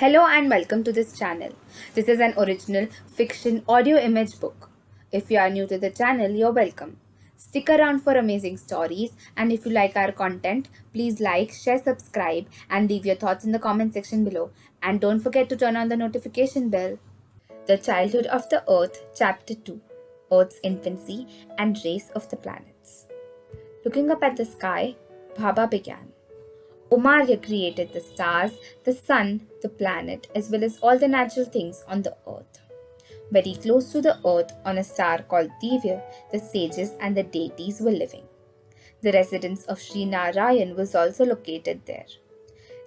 Hello and welcome to this channel. This is an original fiction audio image book. If you are new to the channel, you're welcome. Stick around for amazing stories, and if you like our content, please like, share, subscribe, and leave your thoughts in the comment section below. And don't forget to turn on the notification bell. The Childhood of the Earth, Chapter 2, Earth's Infancy and Race of the Planets. Looking up at the sky, Baba began. Omarya created the stars, the sun, the planet, as well as all the natural things on the earth. Very close to the earth, on a star called Divya, the sages and the deities were living. The residence of Sri Narayan was also located there.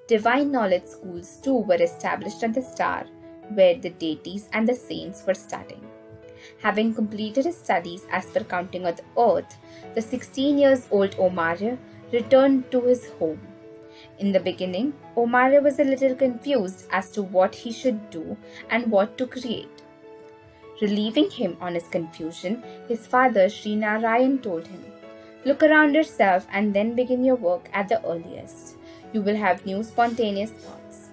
Divine knowledge schools too were established on the star, where the deities and the saints were studying. Having completed his studies as per counting on the earth, the 16 years old Omarya returned to his home. In the beginning, Omarya was a little confused as to what he should do and what to create. Relieving him on his confusion, his father Sri Narayan told him, "Look around yourself and then begin your work at the earliest. You will have new spontaneous thoughts."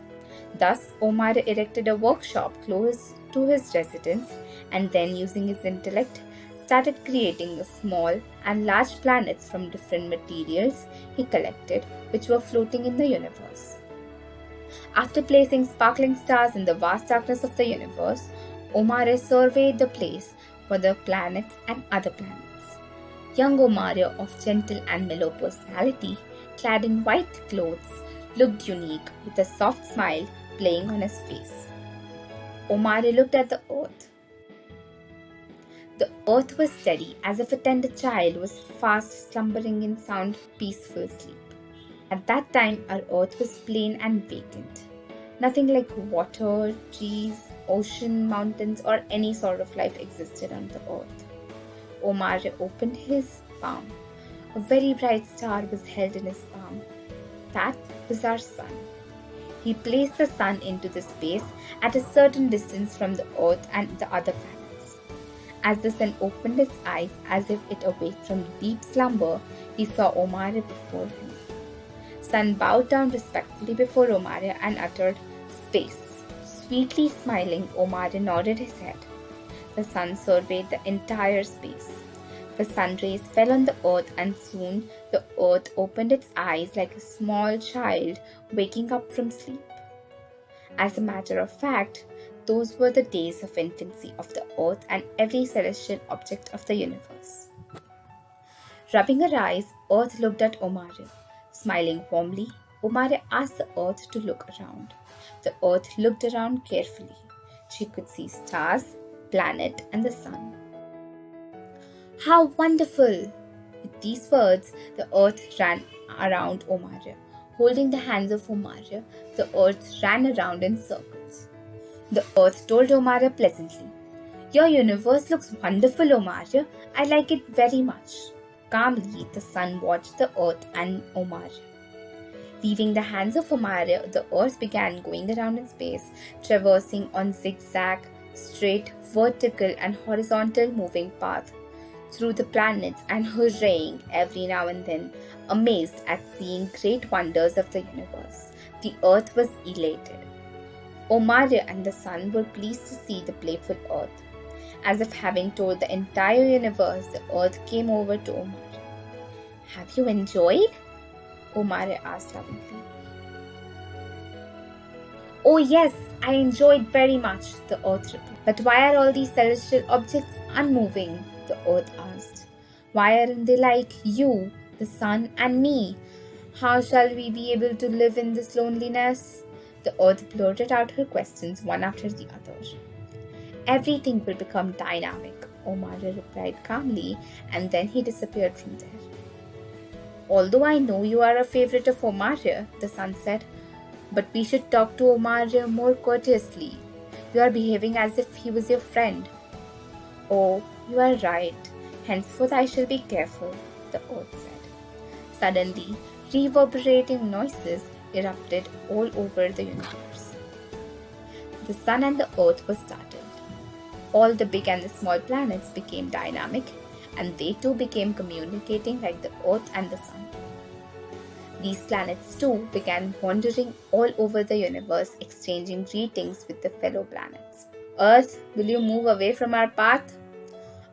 Thus, Omarya erected a workshop close to his residence and then, using his intellect, started creating the small and large planets from different materials he collected, which were floating in the universe. After placing sparkling stars in the vast darkness of the universe, Omarya surveyed the place for the planets and other planets. Young Omarya, of gentle and mellow personality, clad in white clothes, looked unique, with a soft smile playing on his face. Omarya looked at the earth. The earth was steady, as if a tender child was fast slumbering in sound, peaceful sleep. At that time, our earth was plain and vacant. Nothing like water, trees, ocean, mountains, or any sort of life existed on the earth. Omarya opened his palm. A very bright star was held in his palm. That was our sun. He placed the sun into the space at a certain distance from the earth and the other planets. As the sun opened its eyes as if it awaked from deep slumber, he saw Omarya before him. Sun bowed down respectfully before Omarya and uttered, "Space." Sweetly smiling, Omarya nodded his head. The sun surveyed the entire space. The sun rays fell on the earth, and soon the earth opened its eyes like a small child waking up from sleep. As a matter of fact, those were the days of infancy of the earth and every celestial object of the universe. Rubbing her eyes, Earth looked at Omarya. Smiling warmly, Omarya asked the earth to look around. The earth looked around carefully. She could see stars, planet, and the sun. "How wonderful!" With these words, the earth ran around Omarya. Holding the hands of Omarya, the earth ran around in circles. The earth told Omarya pleasantly, "Your universe looks wonderful, Omarya. I like it very much." Calmly, the sun watched the earth and Omarya. Leaving the hands of Omarya, the earth began going around in space, traversing on zigzag, straight, vertical, and horizontal moving path through the planets and hurraying every now and then, amazed at seeing great wonders of the universe. The earth was elated. Omarya and the sun were pleased to see the playful earth. As if having told the entire universe, the earth came over to Omarya. "Have you enjoyed?" Omarya asked lovingly. "Oh yes, I enjoyed very much," the earth replied. "But why are all these celestial objects unmoving?" the earth asked. "Why aren't they like you, the sun, and me? How shall we be able to live in this loneliness?" The earth blurted out her questions one after the other. "Everything will become dynamic," Omarya replied calmly, and then he disappeared from there. "Although I know you are a favorite of Omarya," the sun said, "but we should talk to Omarya more courteously. You are behaving as if he was your friend." "Oh, you are right. Henceforth I shall be careful," the earth said. Suddenly, reverberating noises erupted all over the universe. The sun and the earth were startled. All the big and the small planets became dynamic, and they too became communicating like the earth and the sun. These planets too began wandering all over the universe, exchanging greetings with the fellow planets. Earth, will you move away from our path?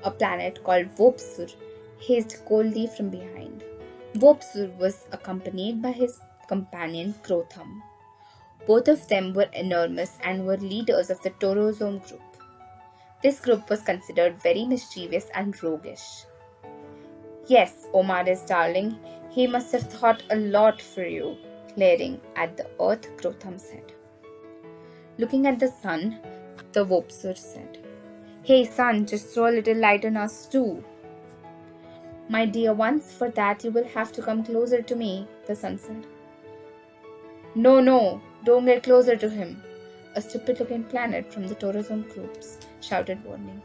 A planet called Vopsur hissed coldly from behind. Vopsur was accompanied by his companion Krotham. Both of them were enormous and were leaders of the Torozome group. This group was considered very mischievous and roguish. Yes, Omare's darling, he must have thought a lot for you, glaring at the earth, Krotham said. Looking at the sun, the Vopsur said, Hey sun, just throw a little light on us too. My dear ones, for that you will have to come closer to me, the sun said. No, don't get closer to him. A stupid-looking planet from the Torozome groups shouted warning.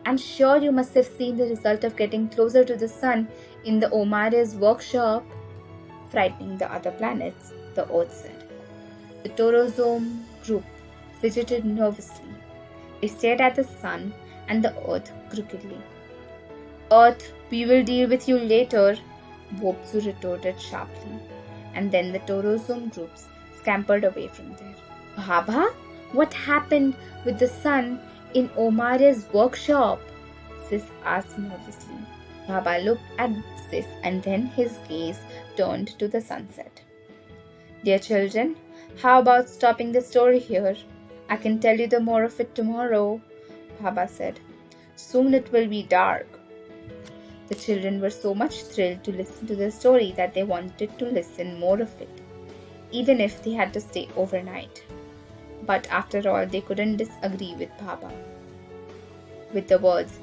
I'm sure you must have seen the result of getting closer to the sun in the Omare's workshop, frightening the other planets, the Earth said. The Torozome group fidgeted nervously. They stared at the sun and the Earth crookedly. Earth, we will deal with you later, Vopsur retorted sharply, and then the Torozome groups scampered away from there. Baba, what happened with the sun in Omare's workshop? Sis asked nervously. Baba looked at Sis and then his gaze turned to the sunset. Dear children, how about stopping the story here? I can tell you the more of it tomorrow, Baba said. Soon it will be dark. The children were so much thrilled to listen to the story that they wanted to listen more of it, even if they had to stay overnight. But after all, they couldn't disagree with Baba. With the words,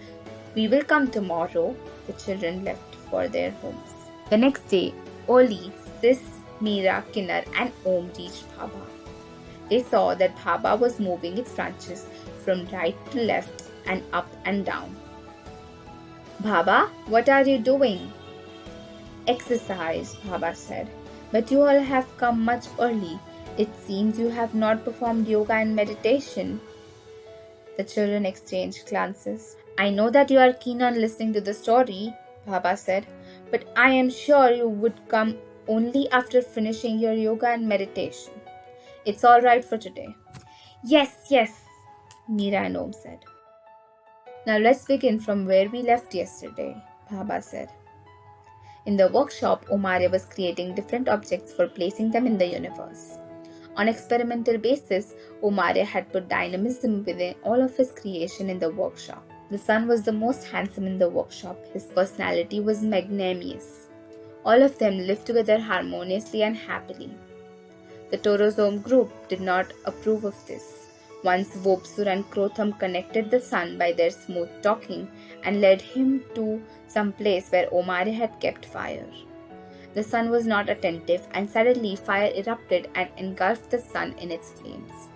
we will come tomorrow, the children left for their homes. The next day, Oli, Sis, Meera, Kinnar and Om reached Baba. They saw that Baba was moving its branches from right to left and up and down. Baba, what are you doing? Exercise, Baba said. But you all have come much early. It seems you have not performed yoga and meditation. The children exchanged glances. I know that you are keen on listening to the story, Baba said, but I am sure you would come only after finishing your yoga and meditation. It's all right for today. Yes, Meera and Om said. Now let's begin from where we left yesterday, Baba said. In the workshop, Omare was creating different objects for placing them in the universe. On experimental basis, Omare had put dynamism within all of his creation in the workshop. The sun was the most handsome in the workshop. His personality was magnanimous. All of them lived together harmoniously and happily. The Torozome group did not approve of this. Once Vopsur and Krotham connected the sun by their smooth talking and led him to some place where Omare had kept fire. The sun was not attentive and suddenly fire erupted and engulfed the sun in its flames.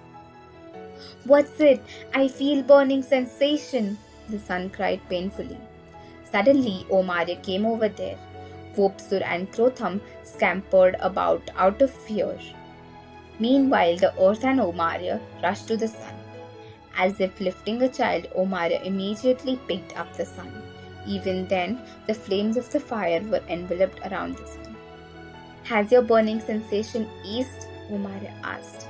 What's it? I feel burning sensation, the sun cried painfully. Suddenly Omare came over there. Vopsur and Krotham scampered about out of fear. Meanwhile, the earth and Omare rushed to the sun. As if lifting a child, Omare immediately picked up the sun. Even then, the flames of the fire were enveloped around the sun. Has your burning sensation eased? Omare asked.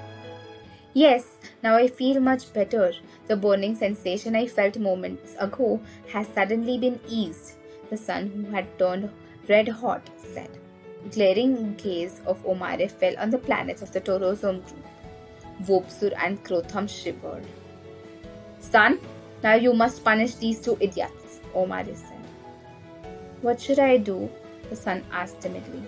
Yes, now I feel much better. The burning sensation I felt moments ago has suddenly been eased, the sun, who had turned red hot, said. Glaring gaze of Omare fell on the planets of the Torozome group. Vopsur and Krotham shivered. Sun, now you must punish these two idiots, Omare said. What should I do? The sun asked timidly.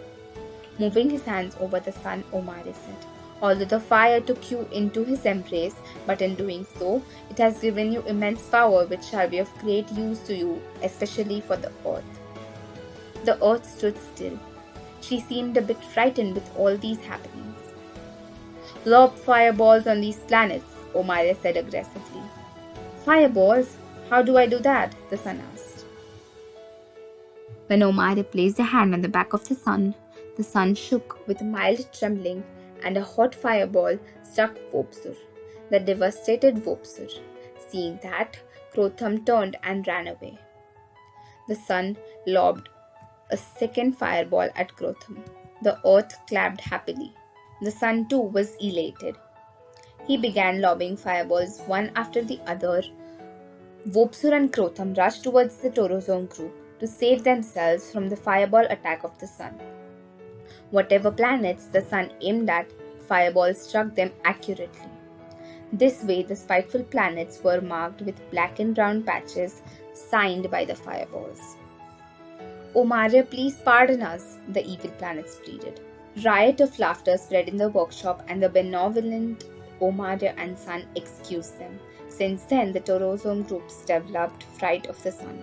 Moving his hands over the sun, Omare said. Although the fire took you into his embrace, but in doing so, it has given you immense power which shall be of great use to you, especially for the earth. The earth stood still. She seemed a bit frightened with all these happenings. Lob fireballs on these planets, Omare said aggressively. Fireballs? How do I do that? The sun asked. When Omare placed a hand on the back of the sun shook with mild trembling and a hot fireball struck Vopsur, the devastated Vopsur. Seeing that, Krotham turned and ran away. The sun lobbed a second fireball at Krotham. The earth clapped happily. The sun too was elated. He began lobbing fireballs one after the other. Vopsur and Krotham rushed towards the Torozome group to save themselves from the fireball attack of the sun. Whatever planets the sun aimed at, fireballs struck them accurately. This way, the spiteful planets were marked with black and brown patches signed by the fireballs. O Maria, please pardon us, the evil planets pleaded. Riot of laughter spread in the workshop, and the benevolent Omaria and Sun excused them. Since then, the Torozome groups developed fright of the sun.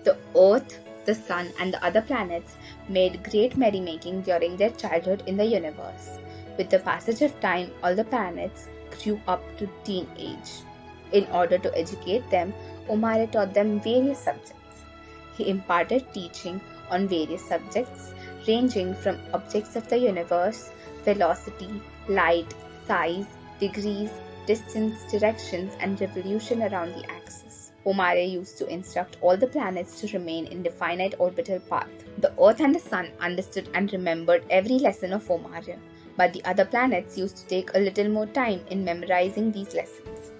The Earth, the Sun, and the other planets made great merrymaking during their childhood in the universe. With the passage of time, all the planets grew up to teenage. In order to educate them, Omaria taught them various subjects. He imparted teaching on various subjects ranging from objects of the universe, velocity, light, size, degrees, distance, directions, and revolution around the axis. Omaria used to instruct all the planets to remain in the finite orbital path. The Earth and the Sun understood and remembered every lesson of Omaria, but the other planets used to take a little more time in memorizing these lessons.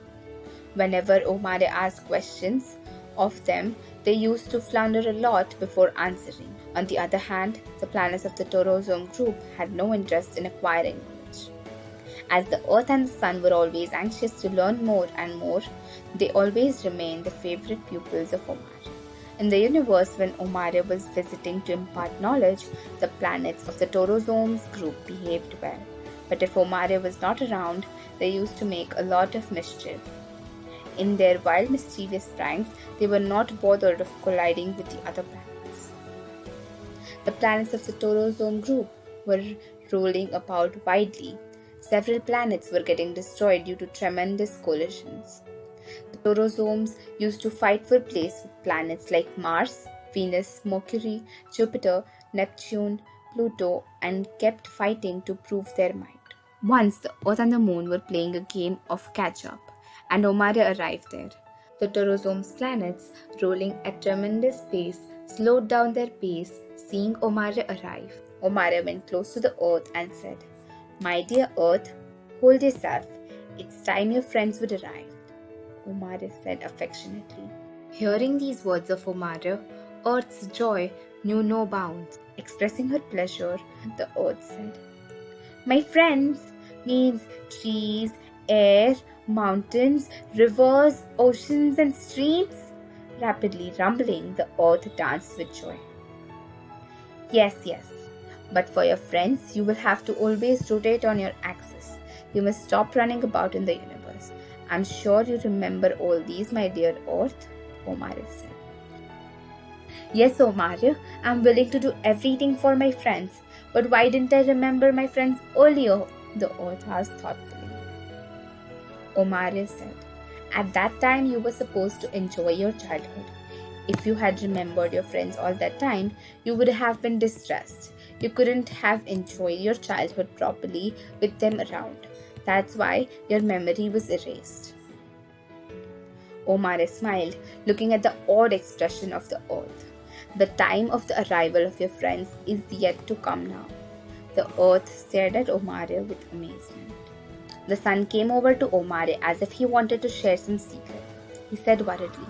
Whenever Omaria asked questions of them, they used to flounder a lot before answering. On the other hand, the planets of the Torozome group had no interest in acquiring knowledge. As the Earth and the Sun were always anxious to learn more and more, they always remained the favorite pupils of Omaria. In the universe, when Omaria was visiting to impart knowledge, the planets of the Torozome's group behaved well. But if Omaria was not around, they used to make a lot of mischief. In their wild, mischievous pranks, they were not bothered of colliding with the other planets. The planets of the Torozome group were rolling about widely. Several planets were getting destroyed due to tremendous collisions. The Torozomes used to fight for place with planets like Mars, Venus, Mercury, Jupiter, Neptune, Pluto, and kept fighting to prove their might. Once the Earth and the Moon were playing a game of catch-up, and Omaria arrived there. The Torozome's planets, rolling at tremendous pace, slowed down their pace, seeing Omaria arrive. Omaria went close to the Earth and said, "My dear Earth, hold yourself. It's time your friends would arrive," Omaria said affectionately. Hearing these words of Omaria, Earth's joy knew no bounds. Expressing her pleasure, the Earth said, "My friends means trees, air, mountains, rivers, oceans, and streams." Rapidly rumbling, the earth danced with joy. Yes, but for your friends, you will have to always rotate on your axis. You must stop running about in the universe. I'm sure you remember all these, my dear Earth, Omaria said. Yes, Omaria, I'm willing to do everything for my friends. But why didn't I remember my friends earlier? The Earth asked thoughtfully. Omaria said, "At that time you were supposed to enjoy your childhood. If you had remembered your friends all that time, you would have been distressed. You couldn't have enjoyed your childhood properly with them around. That's why your memory was erased." Omaria smiled, looking at the odd expression of the Earth. The time of the arrival of your friends is yet to come now. The Earth stared at Omaria with amazement. The Sun came over to Omaria as if he wanted to share some secret. He said worriedly,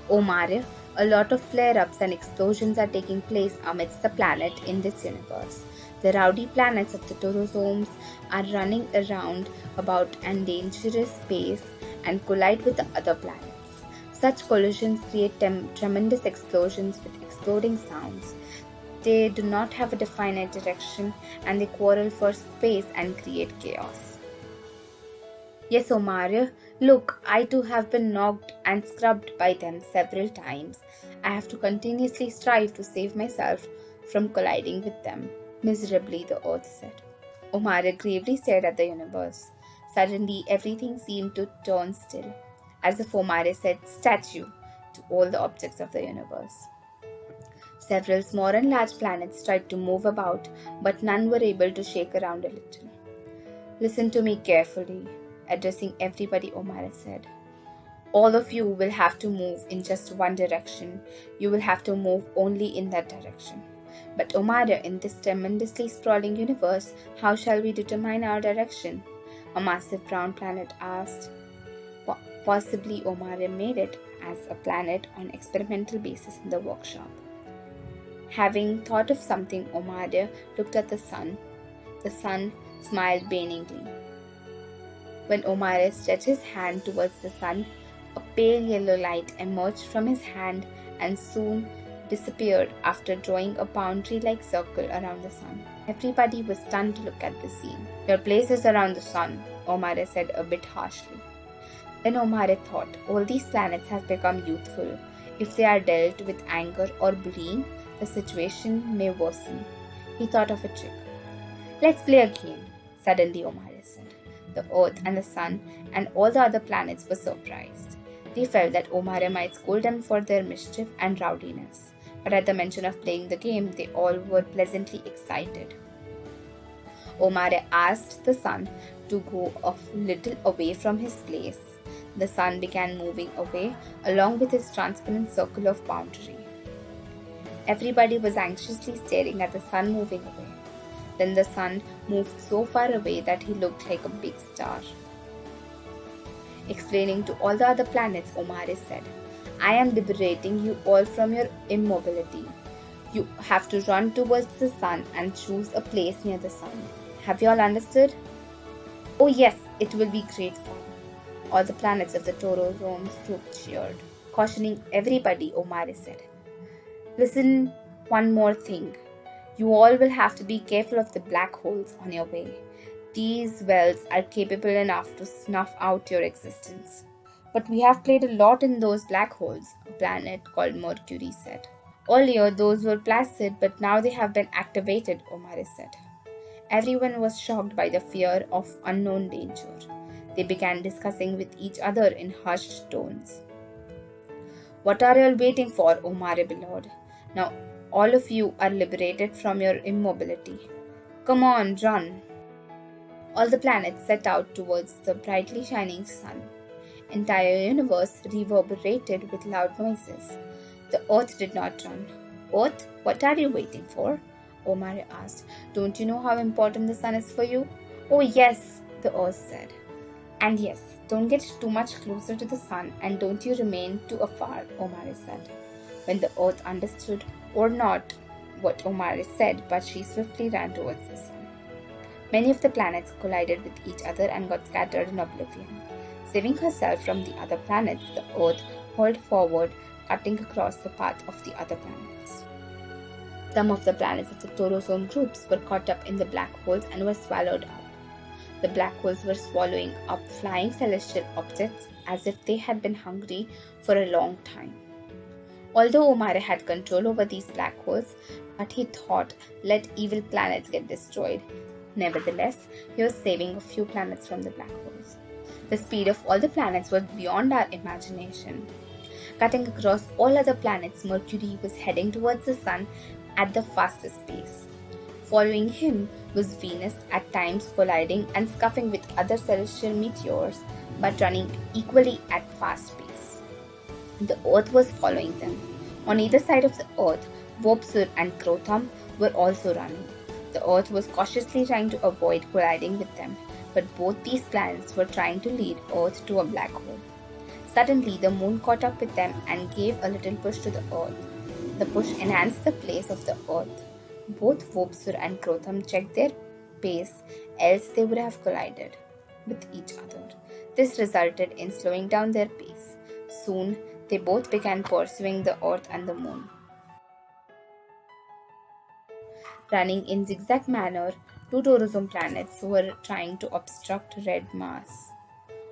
"Omaria, a lot of flare-ups and explosions are taking place amidst the planet in this universe. The rowdy planets of the Torozomes are running around about at dangerous pace and collide with the other planets. Such collisions create tremendous explosions with exploding sounds. They do not have a definite direction and they quarrel for space and create chaos." Yes, Omaria, look, I too have been knocked and scrubbed by them several times. I have to continuously strive to save myself from colliding with them, miserably, the Earth said. Omaria gravely stared at the universe. Suddenly, everything seemed to turn still, as if Omaria said "statue" to all the objects of the universe. Several small and large planets tried to move about, but none were able to shake around a little. "Listen to me carefully," addressing everybody, Omaria said. "All of you will have to move in just one direction. You will have to move only in that direction. But Omare, in this tremendously sprawling universe, how shall we determine our direction? A massive brown planet asked. Possibly Omare made it as a planet on experimental basis in the workshop. Having thought of something, Omare looked at the sun. The sun smiled benignly. When Omare stretched his hand towards the sun, a pale yellow light emerged from his hand and soon disappeared after drawing a boundary-like circle around the sun. Everybody was stunned to look at the scene. Your place is around the sun, Omare said a bit harshly. Then Omare thought, all these planets have become youthful. If they are dealt with anger or bullying, the situation may worsen. He thought of a trick. Let's play a game, suddenly Omare said. The Earth and the Sun and all the other planets were surprised. They felt that Omare might scold them for their mischief and rowdiness, but at the mention of playing the game, they all were pleasantly excited. Omare asked the Sun to go a little away from his place. The Sun began moving away along with his transparent circle of boundary. Everybody was anxiously staring at the Sun moving away. Then the Sun moved so far away that he looked like a big star. Explaining to all the other planets, Omare said, I am liberating you all from your immobility. You have to run towards the Sun and choose a place near the Sun. Have you all understood? Oh yes, it will be great fun. All the planets of the Torozomes group cheered. Cautioning everybody, Omare said, listen, one more thing. You all will have to be careful of the black holes on your way. These wells are capable enough to snuff out your existence. But we have played a lot in those black holes, a planet called Mercury said. Earlier, those were placid, but now they have been activated, Omare said. Everyone was shocked by the fear of unknown danger. They began discussing with each other in hushed tones. What are you all waiting for, Omare bellowed? Now all of you are liberated from your immobility. Come on, run. All the planets set out towards the brightly shining sun. Entire universe reverberated with loud noises. The Earth did not run. Earth, what are you waiting for? Omare asked. Don't you know how important the sun is for you? Oh yes, the Earth said. And yes, don't get too much closer to the sun and don't you remain too afar, Omare said. When the Earth understood or not what Omare said, but she swiftly ran towards the sun. Many of the planets collided with each other and got scattered in oblivion. Saving herself from the other planets, the Earth hauled forward, cutting across the path of the other planets. Some of the planets of the Torosome groups were caught up in the black holes and were swallowed up. The black holes were swallowing up flying celestial objects as if they had been hungry for a long time. Although Omare had control over these black holes, but he thought, let evil planets get destroyed. Nevertheless, he was saving a few planets from the black holes. The speed of all the planets was beyond our imagination. Cutting across all other planets, Mercury was heading towards the sun at the fastest pace. Following him was Venus, at times colliding and scuffing with other celestial meteors, but running equally at fast pace. The Earth was following them. On either side of the Earth, Vobsur and Crotham were also running. The Earth was cautiously trying to avoid colliding with them, but both these planets were trying to lead Earth to a black hole. Suddenly, the moon caught up with them and gave a little push to the Earth. The push enhanced the pace of the Earth. Both Vobsur and Crotham checked their pace, else they would have collided with each other. This resulted in slowing down their pace. Soon, they both began pursuing the Earth and the moon. Running in zigzag manner, two Torosome planets were trying to obstruct Red Mars.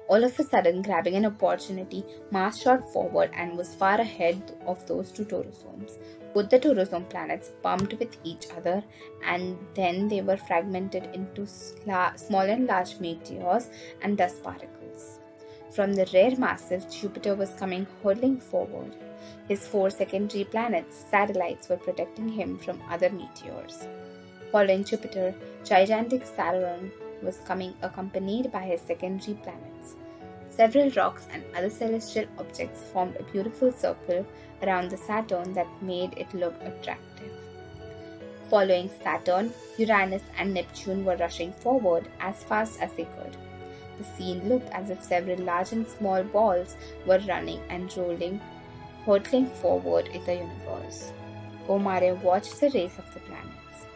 All of a sudden, grabbing an opportunity, Mars shot forward and was far ahead of those two Torosomes. Both the Torosome planets bumped with each other and then they were fragmented into small and large meteors and dust particles. From the rare massive, Jupiter was coming hurtling forward. His 4 secondary planets, satellites, were protecting him from other meteors. Following Jupiter, gigantic Saturn was coming accompanied by his secondary planets. Several rocks and other celestial objects formed a beautiful circle around the Saturn that made it look attractive. Following Saturn, Uranus and Neptune were rushing forward as fast as they could. The scene looked as if several large and small balls were running and rolling, hurtling forward in the universe. Omare watched the race of the planets.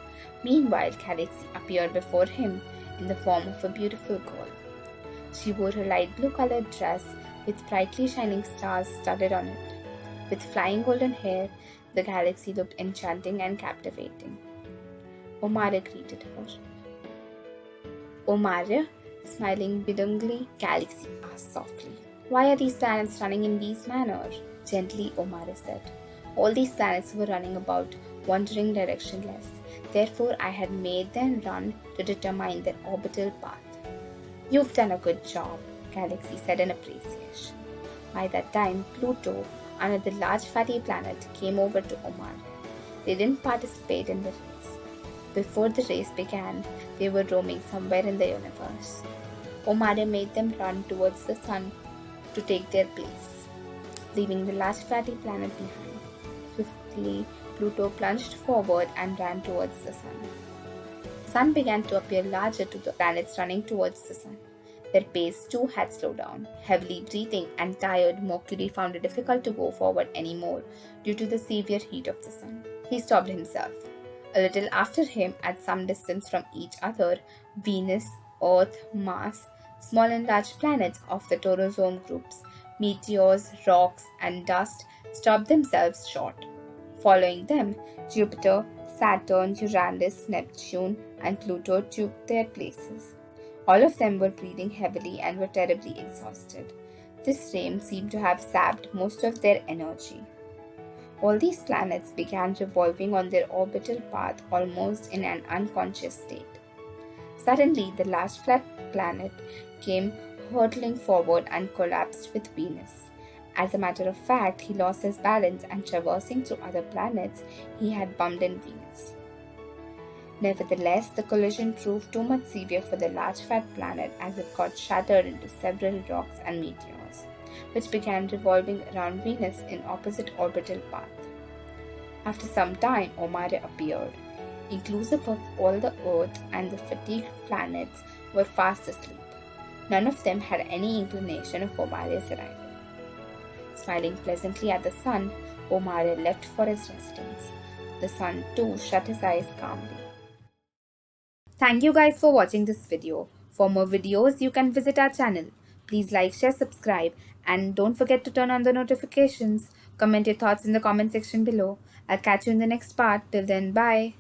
Meanwhile, Galaxy appeared before him in the form of a beautiful girl. She wore a light blue colored dress with brightly shining stars studded on it. With flying golden hair, the galaxy looked enchanting and captivating. Omare greeted her. Omare, smiling benignly, Galaxy asked softly, "Why are these planets running in this manner?" Gently, Omare said, "All these planets were running about, wandering directionless. Therefore, I had made them run to determine their orbital path." "You've done a good job," Galaxy said in appreciation. By that time, Pluto, another large fatty planet, came over to Omare. They didn't participate in the race. Before the race began, they were roaming somewhere in the universe. Omare made them run towards the sun to take their place, leaving the large fatty planet behind. Swiftly, Pluto plunged forward and ran towards the sun. The sun began to appear larger to the planets running towards the sun. Their pace too had slowed down. Heavily breathing and tired, Mercury found it difficult to go forward anymore due to the severe heat of the sun. He stopped himself. A little after him, at some distance from each other, Venus, Earth, Mars, small and large planets of the Taurosome groups, meteors, rocks, and dust stopped themselves short. Following them, Jupiter, Saturn, Uranus, Neptune, and Pluto took their places. All of them were breathing heavily and were terribly exhausted. This rain seemed to have sapped most of their energy. All these planets began revolving on their orbital path almost in an unconscious state. Suddenly, the last flat planet came hurtling forward and collapsed with Venus. As a matter of fact, he lost his balance and traversing through other planets, he had bumped in Venus. Nevertheless, the collision proved too much severe for the large fat planet as it got shattered into several rocks and meteors, which began revolving around Venus in opposite orbital path. After some time, Omare appeared. Inclusive of all the Earth and the fatigued planets were fast asleep. None of them had any inclination of Omare's arrival. Smiling pleasantly at the sun, Omare left for his residence. The sun too shut his eyes calmly. Thank you guys for watching this video. For more videos, you can visit our channel. Please like, share, subscribe, and don't forget to turn on the notifications. Comment your thoughts in the comment section below. I'll catch you in the next part. Till then, bye.